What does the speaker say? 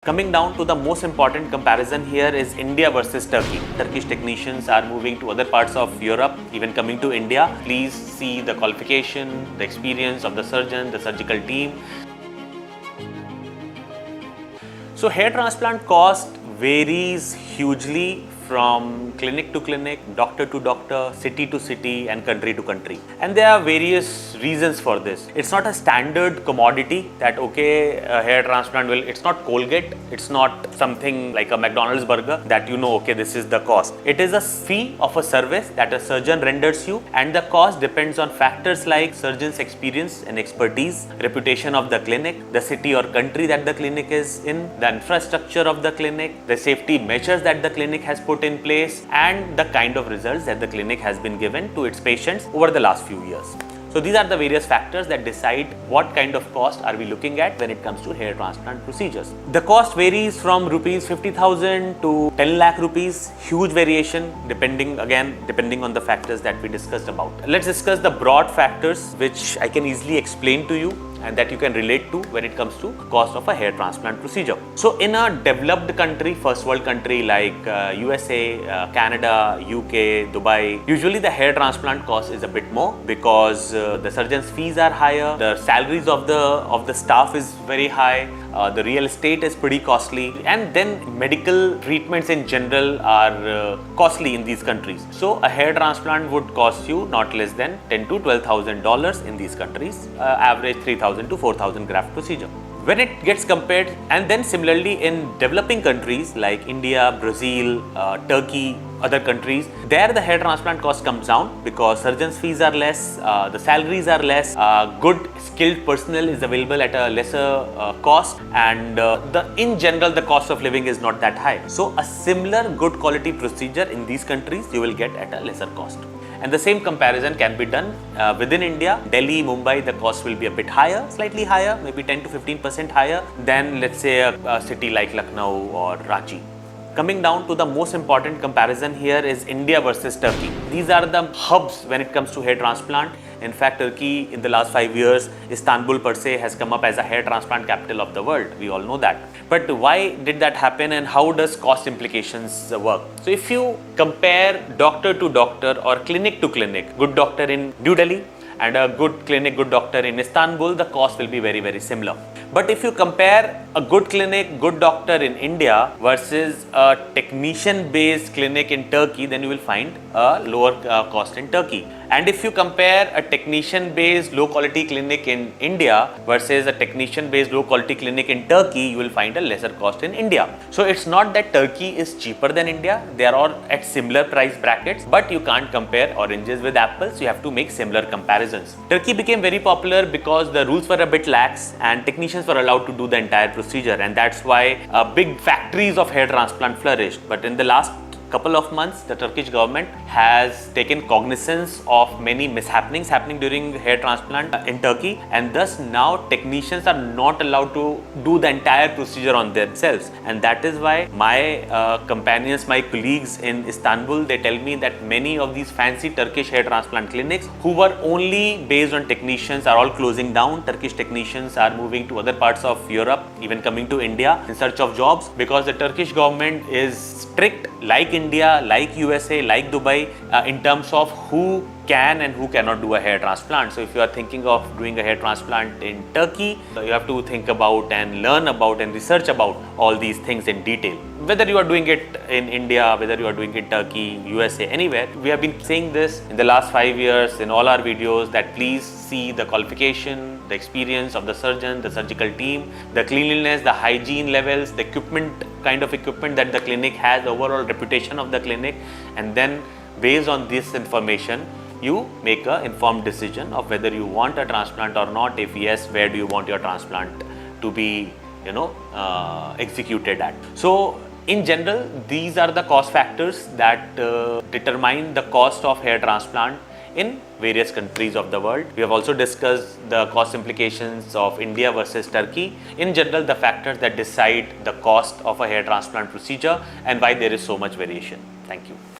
Coming down to the most important comparison here is India versus Turkey. Turkish technicians are moving to other parts of Europe, even coming to India. Please see the qualification, the experience of the surgeon, the surgical team. So hair transplant cost varies hugely from clinic to clinic, doctor to doctor, city to city and country to country. And there are various reasons for this. It's not a standard commodity that okay, a hair transplant it's not Colgate, it's not something like a McDonald's burger that okay, this is the cost. It is a fee of a service that a surgeon renders you, and the cost depends on factors like surgeon's experience and expertise, reputation of the clinic, the city or country that the clinic is in, the infrastructure of the clinic, the safety measures that the clinic has put in place, and the kind of results that the clinic has been given to its patients over the last few years. So these are the various factors that decide what kind of cost are we looking at when it comes to hair transplant procedures. The cost varies from rupees 50,000 to 10 lakh rupees, huge variation depending on the factors that we discussed about. Let's discuss the broad factors which I can easily explain to you and that you can relate to when it comes to cost of a hair transplant procedure. So in a developed country, first world country like USA, Canada, UK, Dubai, usually the hair transplant cost is a bit more because the surgeon's fees are higher, the salaries of the staff is very high, the real estate is pretty costly, and then medical treatments in general are costly in these countries. So a hair transplant would cost you not less than $10,000 to $12,000 in these countries, average 3,000 to 4,000 graft procedure. When it gets compared, and then similarly in developing countries like India, Brazil, Turkey, other countries, there the hair transplant cost comes down because surgeons' fees are less, the salaries are less, good skilled personnel is available at a lesser cost, and in general the cost of living is not that high. So a similar good quality procedure in these countries you will get at a lesser cost. And the same comparison can be done within India. Delhi, Mumbai, the cost will be a bit higher, slightly higher, maybe 10 to 15% higher than let's say a city like Lucknow or Ranchi. Coming down to the most important comparison here is India versus Turkey. These are the hubs when it comes to hair transplant. In fact, Turkey in the last 5 years, Istanbul per se has come up as a hair transplant capital of the world. We all know that. But why did that happen and how does cost implications work? So if you compare doctor to doctor or clinic to clinic, good doctor in New Delhi and a good clinic, good doctor in Istanbul, the cost will be very, very similar. But if you compare a good clinic, good doctor in India versus a technician-based clinic in Turkey, then you will find a lower cost in Turkey. And if you compare a technician-based low-quality clinic in India versus a technician-based low-quality clinic in Turkey, you will find a lesser cost in India. So it's not that Turkey is cheaper than India. They are all at similar price brackets, but you can't compare oranges with apples. You have to make similar comparisons. Turkey became very popular because the rules were a bit lax and technicians were allowed to do the entire procedure, and that's why big factories of hair transplant flourished. But in the last couple of months, the Turkish government has taken cognizance of many mishappenings happening during hair transplant in Turkey, and thus now technicians are not allowed to do the entire procedure on themselves. And that is why my companions, my colleagues in Istanbul, they tell me that many of these fancy Turkish hair transplant clinics who were only based on technicians are all closing down. Turkish technicians are moving to other parts of Europe, even coming to India in search of jobs, because the Turkish government is strict like India, like USA, like Dubai in terms of who can and who cannot do a hair transplant. So if you are thinking of doing a hair transplant in Turkey, you have to think about and learn about and research about all these things in detail. Whether you are doing it in India, whether you are doing it in Turkey, USA, anywhere, we have been saying this in the last 5 years in all our videos that please see the qualification, the experience of the surgeon, the surgical team, the cleanliness, the hygiene levels, the equipment, kind of equipment that the clinic has, the overall reputation of the clinic, and then based on this information, you make an informed decision of whether you want a transplant or not. If yes, where do you want your transplant to be, executed at. So in general, these are the cost factors that determine the cost of hair transplant in various countries of the world. We have also discussed the cost implications of India versus Turkey. In general, the factors that decide the cost of a hair transplant procedure and why there is so much variation. Thank you.